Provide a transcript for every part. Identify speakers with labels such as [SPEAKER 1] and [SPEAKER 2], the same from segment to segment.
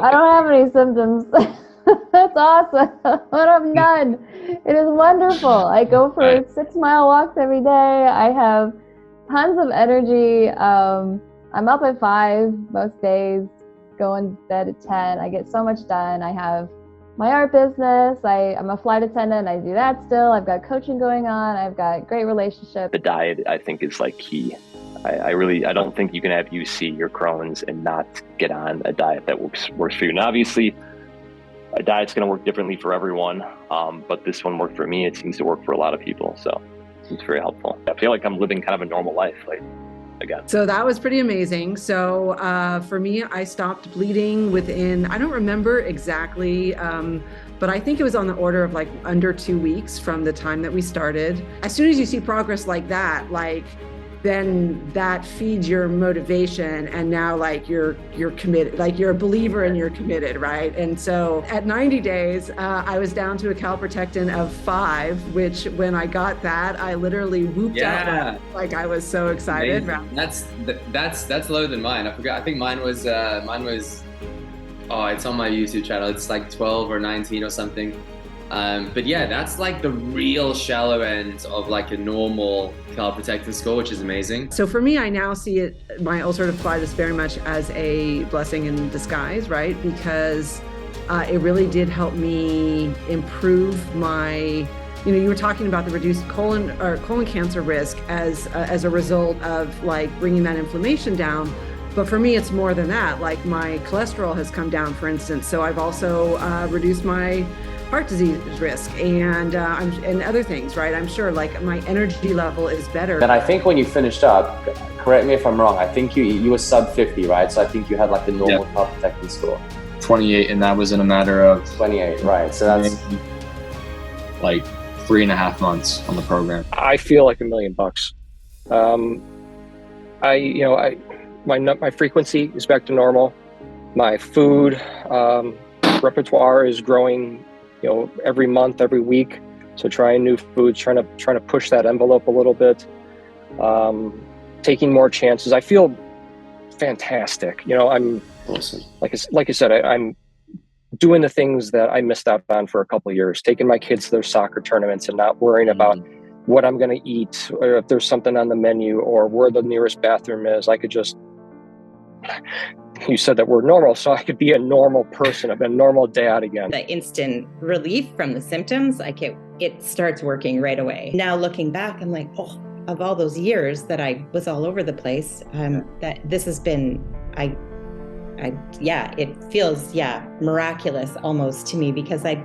[SPEAKER 1] I don't have any symptoms. That's awesome. But I'm done. It is wonderful. I go for 6-mile walks every day. I have tons of energy. I'm up at 5 most days, going to bed at 10. I get so much done. I have my art business. I'm a flight attendant. I do that still. I've got coaching going on. I've got great relationships.
[SPEAKER 2] The diet, I think, is like key. I don't think you can have UC or Crohn's and not get on a diet that works for you. And obviously, a diet's going to work differently for everyone, but this one worked for me. It seems to work for a lot of people, so it's very helpful. I feel like I'm living kind of a normal life, again.
[SPEAKER 3] So that was pretty amazing. So for me, I stopped bleeding within, I don't remember exactly, but I think it was on the order of under 2 weeks from the time that we started. As soon as you see progress like that, then that feeds your motivation, and now you're committed, you're a believer and you're committed, right? And so at 90 days, I was down to a calprotectin of 5, which when I got that, I literally whooped out I was so excited.
[SPEAKER 4] That's lower than mine. I forgot. I think mine was it's on my YouTube channel. It's 12 or 19 or something. But yeah, that's the real shallow end of a normal calprotectin score, which is amazing.
[SPEAKER 3] So for me, I now see my ulcerative colitis very much as a blessing in disguise, right? Because it really did help me improve my, you were talking about the reduced colon cancer risk as a result of bringing that inflammation down. But for me, it's more than that. My cholesterol has come down, for instance. So I've also reduced my heart disease risk and other things, right? I'm sure my energy level is better.
[SPEAKER 5] And I think when you finished up, correct me if I'm wrong, I think you were sub 50, right? So I think you had the normal calprotectin score.
[SPEAKER 6] 28, and that was in a matter of
[SPEAKER 5] 28, right? So that's
[SPEAKER 6] 3.5 months on the program.
[SPEAKER 7] I feel like $1 million. My frequency is back to normal. My food repertoire is growing, every month, every week. So trying new foods, trying to push that envelope a little bit, taking more chances. I feel fantastic. I'm
[SPEAKER 6] awesome.
[SPEAKER 7] Like I said, I'm doing the things that I missed out on for a couple of years, taking my kids to their soccer tournaments and not worrying about what I'm going to eat or if there's something on the menu or where the nearest bathroom is. I could just, you said that word normal, so I could be a normal person, a normal dad again.
[SPEAKER 8] The instant relief from the symptoms, it starts working right away. Now looking back, I'm like, of all those years that I was all over the place, that this has been, it feels, miraculous almost to me because I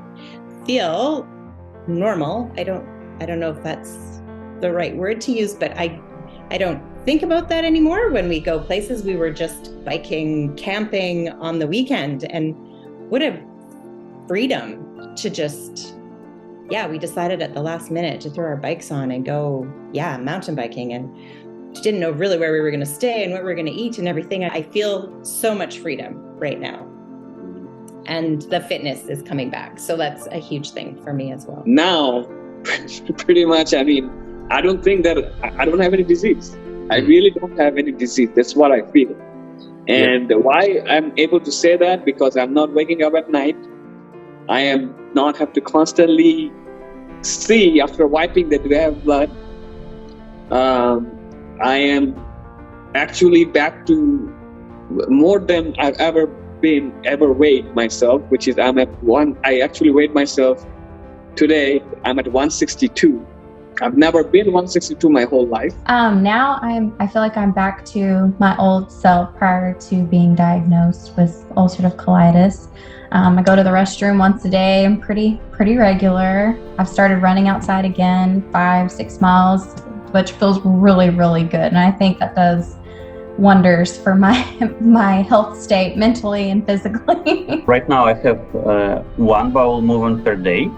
[SPEAKER 8] feel normal. I don't know if that's the right word to use, but I don't think about that anymore. When we go places, we were just biking, camping on the weekend, and what a freedom to just, we decided at the last minute to throw our bikes on and go, mountain biking, and didn't know really where we were going to stay and what we were going to eat and everything. I feel so much freedom right now. And the fitness is coming back. So that's a huge thing for me as well.
[SPEAKER 9] Now, pretty much, I don't think that I don't have any disease. I really don't have any disease. That's what I feel. And why I'm able to say that, because I'm not waking up at night. I am not have to constantly see after wiping that do I have blood. I am actually back to more than I've ever weighed myself, which is I actually weighed myself today. I'm at 162. I've never been 162 my whole life.
[SPEAKER 10] Now I feel like I'm back to my old self prior to being diagnosed with ulcerative colitis. I go to the restroom once a day. I'm pretty regular. I've started running outside again, 5-6 miles, which feels really, really good. And I think that does wonders for my health state, mentally and physically.
[SPEAKER 11] Right now I have 1 bowel movement per day.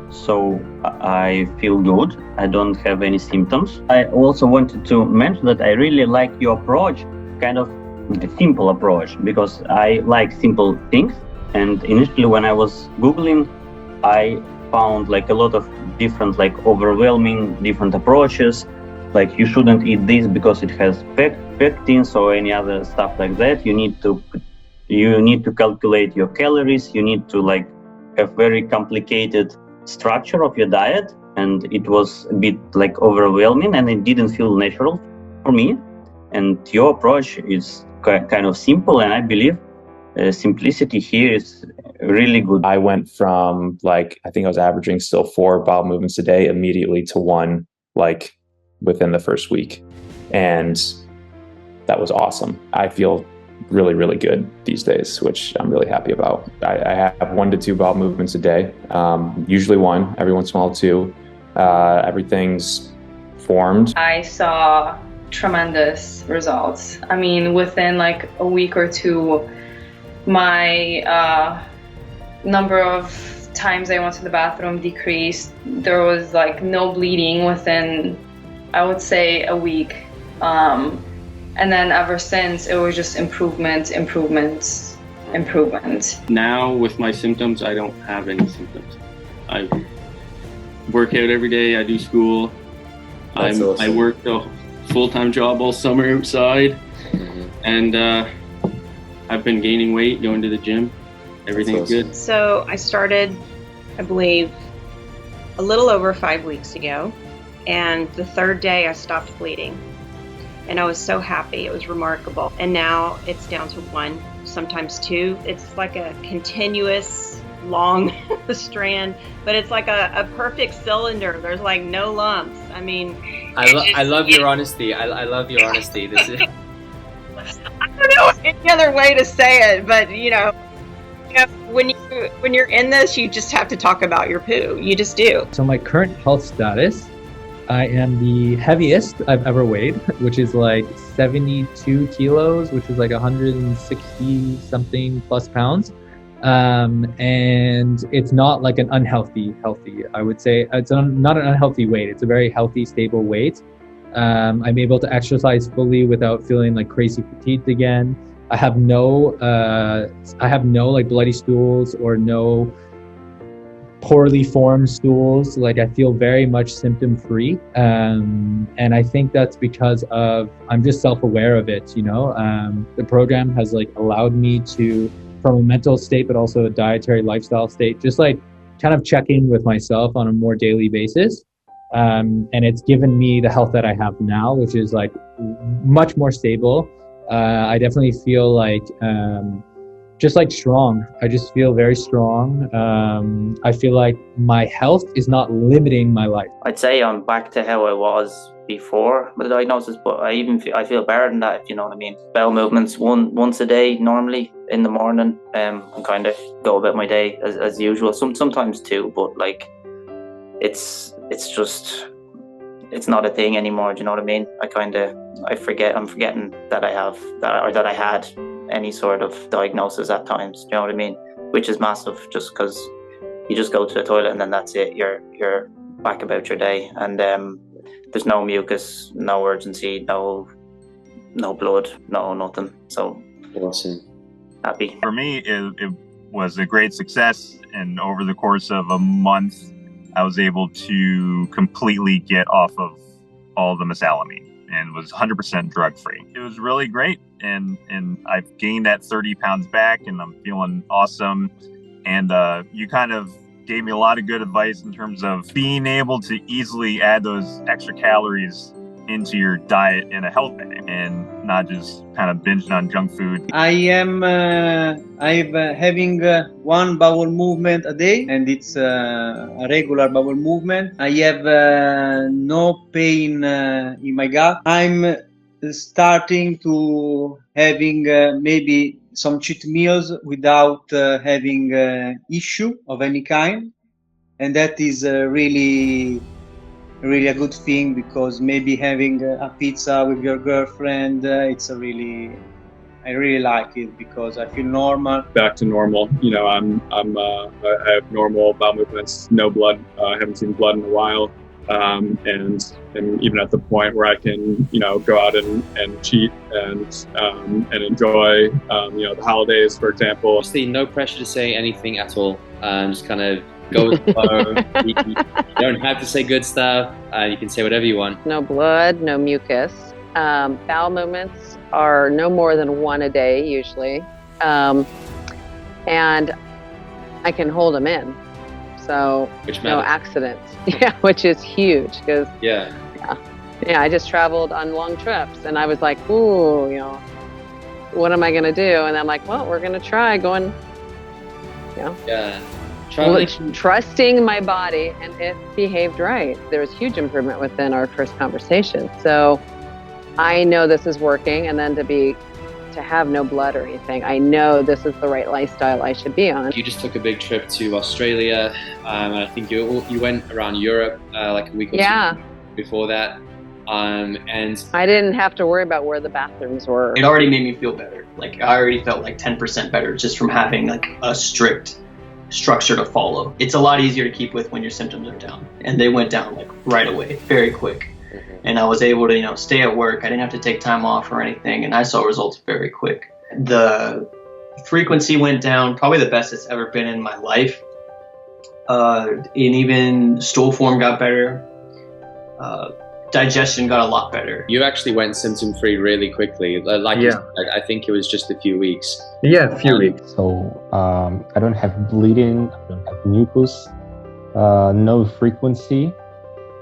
[SPEAKER 11] So I feel good. I don't have any symptoms. I also wanted to mention that I really like your approach, kind of the simple approach, because I like simple things. And initially when I was Googling, I found a lot of different, overwhelming different approaches. You shouldn't eat this because it has pectins or any other stuff like that. You need to you need to calculate your calories, you need to like have very complicated structure of your diet, and it was a bit like overwhelming, and it didn't feel natural for me. And your approach is kind of simple, and I believe simplicity here is really good.
[SPEAKER 12] I went from like, I think I was averaging still 4 bowel movements a day immediately to 1, like within the first week. And that was awesome. I feel really, really good these days, which I'm really happy about. I have 1 to 2 bowel movements a day, usually 1, every once in a while 2. Everything's formed.
[SPEAKER 13] I saw tremendous results. I mean, within like a week or 2, my number of times I went to the bathroom decreased. There was like no bleeding within, I would say, a week. And then ever since, it was just improvement.
[SPEAKER 14] Now with my symptoms, I don't have any symptoms. I work out every day, I do school.
[SPEAKER 5] Awesome.
[SPEAKER 14] I worked a full-time job all summer outside. And I've been gaining weight, going to the gym. Everything's good.
[SPEAKER 15] So I started, I believe, a little over 5 weeks ago. And the 3rd day I stopped bleeding. And I was so happy. It was remarkable. And now it's down to 1, sometimes 2. It's like a continuous long strand, but it's like a perfect cylinder. There's like no lumps. I mean,
[SPEAKER 4] I love your honesty. I love your honesty. This is
[SPEAKER 15] I don't know any other way to say it, but you know, when you're in this, you just have to talk about your poo. You just do.
[SPEAKER 16] So my current health status, I am the heaviest I've ever weighed, which is like 72 kilos, which is like 160 something plus pounds. And it's not like an healthy, I would say. It's not an unhealthy weight. It's a very healthy, stable weight. I'm able to exercise fully without feeling like crazy fatigued again. I have no like bloody stools or no poorly formed stools. Like I feel very much symptom free. And I think that's because of, I'm just self-aware of it, you know. The program has like allowed me to, from a mental state, but also a dietary lifestyle state, just like kind of check in with myself on a more daily basis. And it's given me the health that I have now, which is like much more stable. I definitely feel like just like strong. I just feel very strong. I feel like my health is not limiting my life.
[SPEAKER 17] I'd say I'm back to how I was before the diagnosis, but I feel better than that, if you know what I mean. Bowel movements once a day normally in the morning, and kind of go about my day as usual. Sometimes 2, but like it's not a thing anymore. Do you know what I mean? I'm forgetting that I had any sort of diagnosis at times. Do you know what I mean? Which is massive, just because you just go to the toilet and then that's it. You're back about your day, and there's no mucus, no urgency, no blood, no nothing. So
[SPEAKER 5] awesome.
[SPEAKER 17] Happy.
[SPEAKER 18] For me, it was a great success, and over the course of a month, I was able to completely get off of all the mesalamine and was 100% drug-free. It was really great, and I've gained that 30 pounds back, and I'm feeling awesome. And you kind of gave me a lot of good advice in terms of being able to easily add those extra calories into your diet in a health way and not just kind of binging on junk food.
[SPEAKER 19] I'm having 1 bowel movement a day, and it's a regular bowel movement. I have no pain in my gut. I'm starting to having maybe some cheat meals without having issue of any kind, and that is really a good thing, because maybe having a pizza with your girlfriend, I really like it, because I feel normal.
[SPEAKER 6] Back to normal. You know, I have normal bowel movements, no blood. I haven't seen blood in a while, and even at the point where I can, you know, go out and cheat and enjoy, the holidays, for example.
[SPEAKER 4] Obviously, no pressure to say anything at all. Just kind of go with the flow. You don't have to say good stuff. You can say whatever you want.
[SPEAKER 20] No blood, no mucus. Bowel movements are no more than 1 a day usually. and I can hold them in. So no accidents. Yeah, which is huge because
[SPEAKER 4] Yeah,
[SPEAKER 20] I just traveled on long trips and I was like, ooh, what am I going to do? And I'm like, well, we're going to try going, trusting my body, and it behaved right. There was huge improvement within our first conversation. So I know this is working, and then to have no blood or anything, I know this is the right lifestyle I should be on.
[SPEAKER 4] You just took a big trip to Australia. I think you went around Europe like a week or two before that. And
[SPEAKER 20] I didn't have to worry about where the bathrooms were.
[SPEAKER 21] It already made me feel better. Like I already felt like 10% better just from having like a strict structure to follow. It's a lot easier to keep with when your symptoms are down, and they went down like right away, very quick. And I was able to, stay at work. I didn't have to take time off or anything, and I saw results very quick. The frequency went down, probably the best it's ever been in my life. And even stool form got better. Digestion got a lot better.
[SPEAKER 4] You actually went symptom-free really quickly. You said, I think it was just a few weeks.
[SPEAKER 22] Yeah, a few weeks.
[SPEAKER 23] So I don't have bleeding, I don't have mucus, no frequency.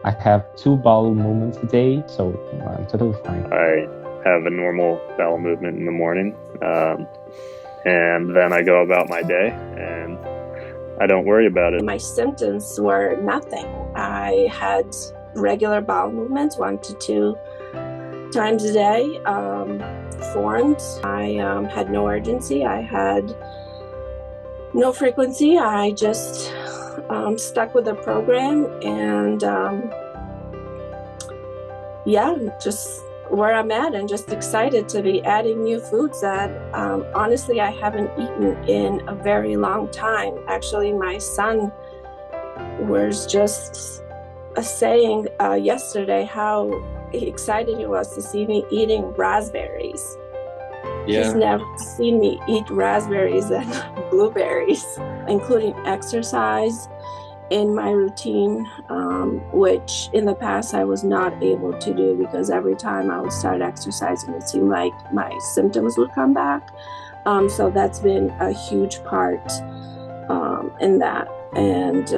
[SPEAKER 23] I have 2 bowel movements a day, so I'm totally fine.
[SPEAKER 24] I have a normal bowel movement in the morning, and then I go about my day, and I don't worry about it.
[SPEAKER 25] My symptoms were nothing. I had regular bowel movements 1 to 2 times a day, formed. I had no urgency. I had no frequency. I just stuck with the program, and just where I'm at, and just excited to be adding new foods that honestly I haven't eaten in a very long time. Actually, my son was just saying yesterday how excited he was to see me eating raspberries. He's never seen me eat raspberries and blueberries, including exercise in my routine, which in the past I was not able to do, because every time I would start exercising, it seemed like my symptoms would come back. So that's been a huge part in that. And,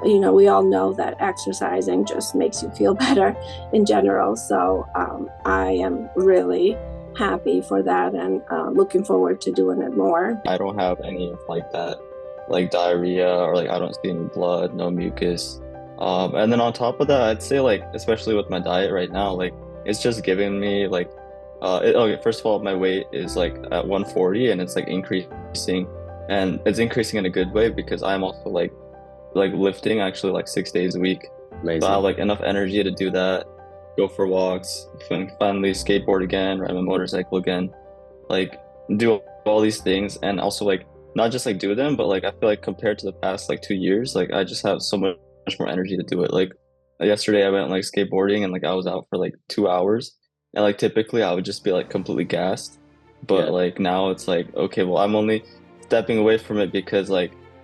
[SPEAKER 25] we all know that exercising just makes you feel better in general. So I am really happy for that, and looking forward to doing it more.
[SPEAKER 26] I don't have any of that, like diarrhea, or I don't see any blood, no mucus. And then on top of that, I'd say especially with my diet right now, it's just giving me first of all, my weight is at 140, and it's increasing, and it's increasing in a good way because I'm also lifting actually 6 days a week.
[SPEAKER 4] Amazing.
[SPEAKER 26] So I have enough energy to do that, go for walks, finally skateboard again, ride my motorcycle again, do all these things, and also not just do them, but I feel compared to the past 2 years, I just have so much more energy to do it. Yesterday I went skateboarding, and I was out for 2 hours, and typically I would just be completely gassed, but now it's okay, well, I'm only stepping away from it because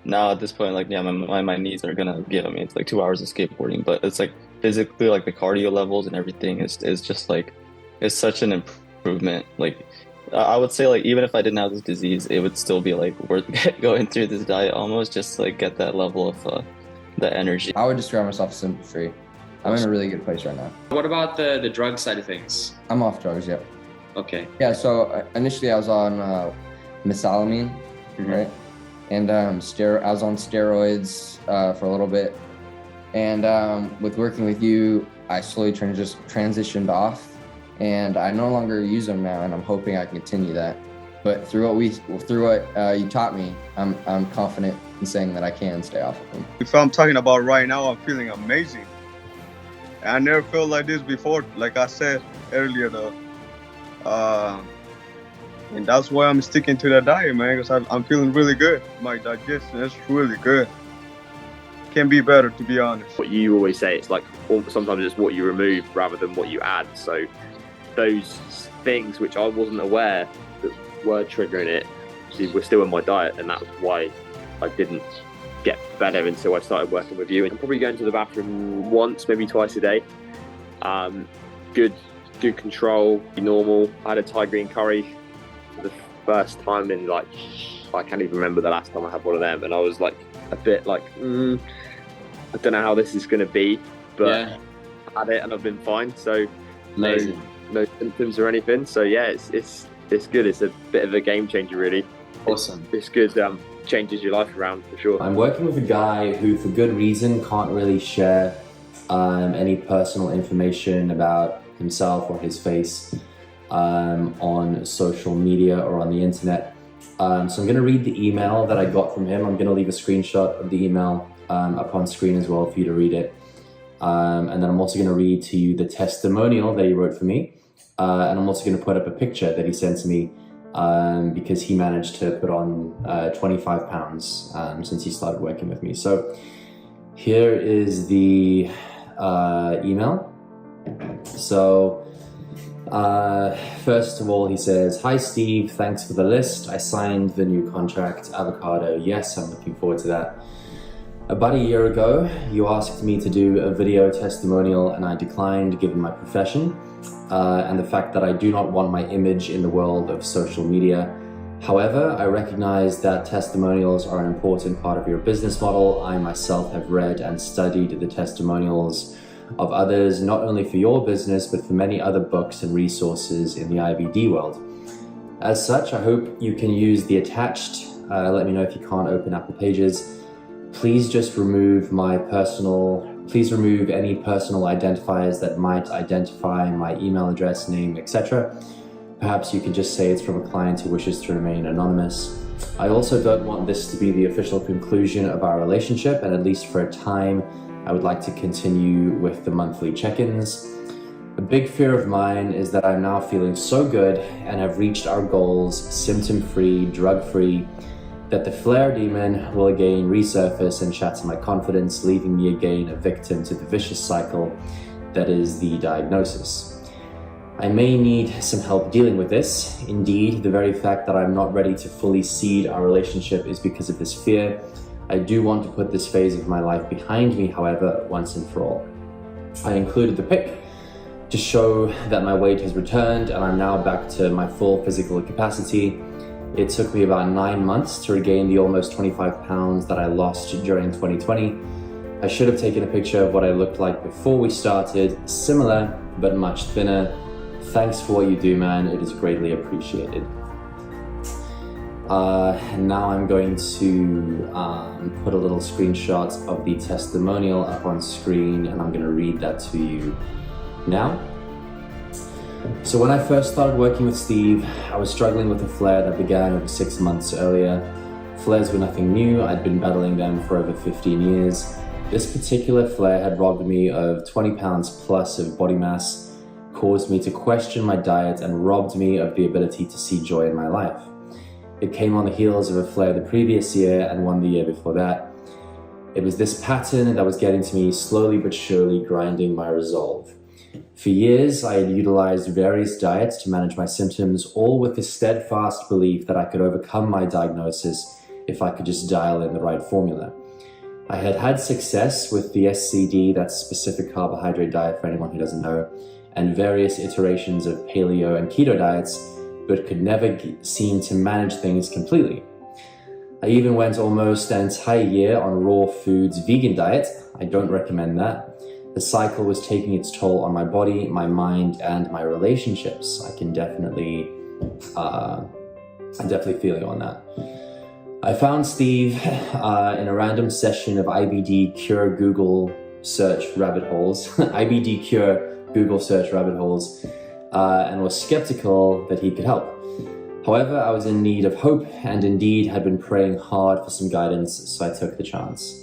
[SPEAKER 26] now at this point my knees are gonna give. I mean, it's 2 hours of skateboarding, but it's physically the cardio levels and everything is just it's such an improvement. I would say even if I didn't have this disease, it would still be worth going through this diet almost just to get that level of the energy.
[SPEAKER 27] I would describe myself as symptom free. I'm in a really good place right now.
[SPEAKER 4] What about the drug side of things?
[SPEAKER 27] I'm off drugs, yeah.
[SPEAKER 4] Okay.
[SPEAKER 27] Yeah, so initially I was on mesalamine, right? And I was on steroids for a little bit. And with working with you, I slowly just transitioned off, and I no longer use them now, and I'm hoping I can continue that. But through what you taught me, I'm confident in saying that I can stay off of them.
[SPEAKER 28] If I'm talking about right now, I'm feeling amazing. I never felt like this before, like I said earlier, though. And that's why I'm sticking to that diet, man, because I'm feeling really good. My digestion is really good. Can be better, to be honest.
[SPEAKER 29] What you always say, it's sometimes it's what you remove rather than what you add. So those things which I wasn't aware that were triggering it, were still in my diet, and that's why I didn't get better until I started working with you. And I'm probably going to the bathroom once, maybe twice a day. Good control, normal. I had a Thai green curry for the first time in like, I can't even remember the last time I had one of them, and I was like a bit like, I don't know how this is going to be, but I had it and I've been fine. So
[SPEAKER 4] amazing.
[SPEAKER 29] No symptoms or anything. So yeah, it's good. It's a bit of a game changer, really.
[SPEAKER 4] Awesome.
[SPEAKER 29] It's good. Changes your life around for sure.
[SPEAKER 27] I'm working with a guy who, for good reason, can't really share any personal information about himself or his face on social media or on the internet. So I'm going to read the email that I got from him. I'm going to leave a screenshot of the email up on screen as well for you to read it. And then I'm also going to read to you the testimonial that he wrote for me. And I'm also going to put up a picture that he sent to me because he managed to put on 25 pounds since he started working with me. So here is the email. So first of all, he says, "Hi Steve, thanks for the list. I signed the new contract, avocado. Yes, I'm looking forward to that. About a year ago, you asked me to do a video testimonial and I declined given my profession and the fact that I do not want my image in the world of social media. However, I recognize that testimonials are an important part of your business model. I myself have read and studied the testimonials of others, not only for your business, but for many other books and resources in the IBD world. As such, I hope you can use the attached. Let me know if you can't open Apple Pages. Please just remove any personal identifiers that might identify my email address, name, etc. Perhaps you could just say it's from a client who wishes to remain anonymous. I also don't want this to be the official conclusion of our relationship, and at least for a time, I would like to continue with the monthly check-ins. A big fear of mine is that I'm now feeling so good and have reached our goals, symptom-free, drug-free, that the flare demon will again resurface and shatter my confidence, leaving me again a victim to the vicious cycle that is the diagnosis. I may need some help dealing with this. Indeed, the very fact that I'm not ready to fully seed our relationship is because of this fear. I do want to put this phase of my life behind me, however, once and for all. I included the pic to show that my weight has returned and I'm now back to my full physical capacity. It took me about 9 months to regain the almost 25 pounds that I lost during 2020. I should have taken a picture of what I looked like before we started, similar but much thinner. Thanks for what you do, man. It is greatly appreciated. And now I'm going to put a little screenshot of the testimonial up on screen, and I'm going to read that to you now. So when I first started working with Steve, I was struggling with a flare that began over 6 months earlier. Flares were nothing new. I'd been battling them for over 15 years. This particular flare had robbed me of 20 pounds plus of body mass, caused me to question my diet, and robbed me of the ability to see joy in my life. It came on the heels of a flare the previous year and one the year before that. It was this pattern that was getting to me, slowly but surely grinding my resolve. For years, I had utilized various diets to manage my symptoms, all with the steadfast belief that I could overcome my diagnosis if I could just dial in the right formula. I had had success with the SCD, that's specific carbohydrate diet for anyone who doesn't know, and various iterations of paleo and keto diets, but could never seem to manage things completely. I even went almost an entire year on raw foods vegan diet. I don't recommend that. The cycle was taking its toll on my body, my mind, and my relationships. I'm definitely feeling on that. I found Steve in a random session of IBD cure Google search rabbit holes, IBD cure Google search rabbit holes, and was skeptical that he could help. However, I was in need of hope and indeed had been praying hard for some guidance, so I took the chance.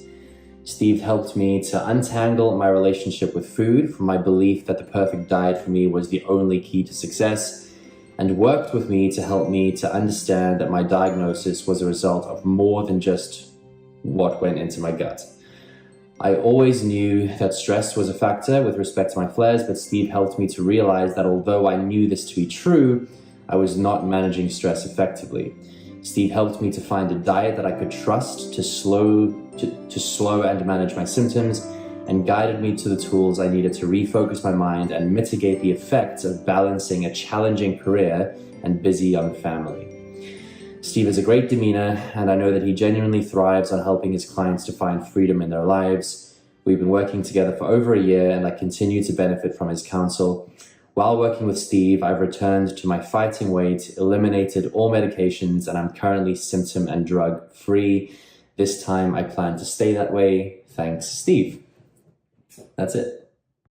[SPEAKER 27] Steve helped me to untangle my relationship with food from my belief that the perfect diet for me was the only key to success, and worked with me to help me to understand that my diagnosis was a result of more than just what went into my gut. I always knew that stress was a factor with respect to my flares, but Steve helped me to realize that although I knew this to be true, I was not managing stress effectively. Steve helped me to find a diet that I could trust to slow and manage my symptoms, and guided me to the tools I needed to refocus my mind and mitigate the effects of balancing a challenging career and busy young family.
[SPEAKER 1] Steve has a great demeanor, and I know that he genuinely thrives on helping his clients to find freedom in their lives. We've been working together for over a year, and I continue to benefit from his counsel. While working with Steve, I've returned to my fighting weight, eliminated all medications, and I'm currently symptom and drug free. This time I plan to stay that way. Thanks, Steve. That's it.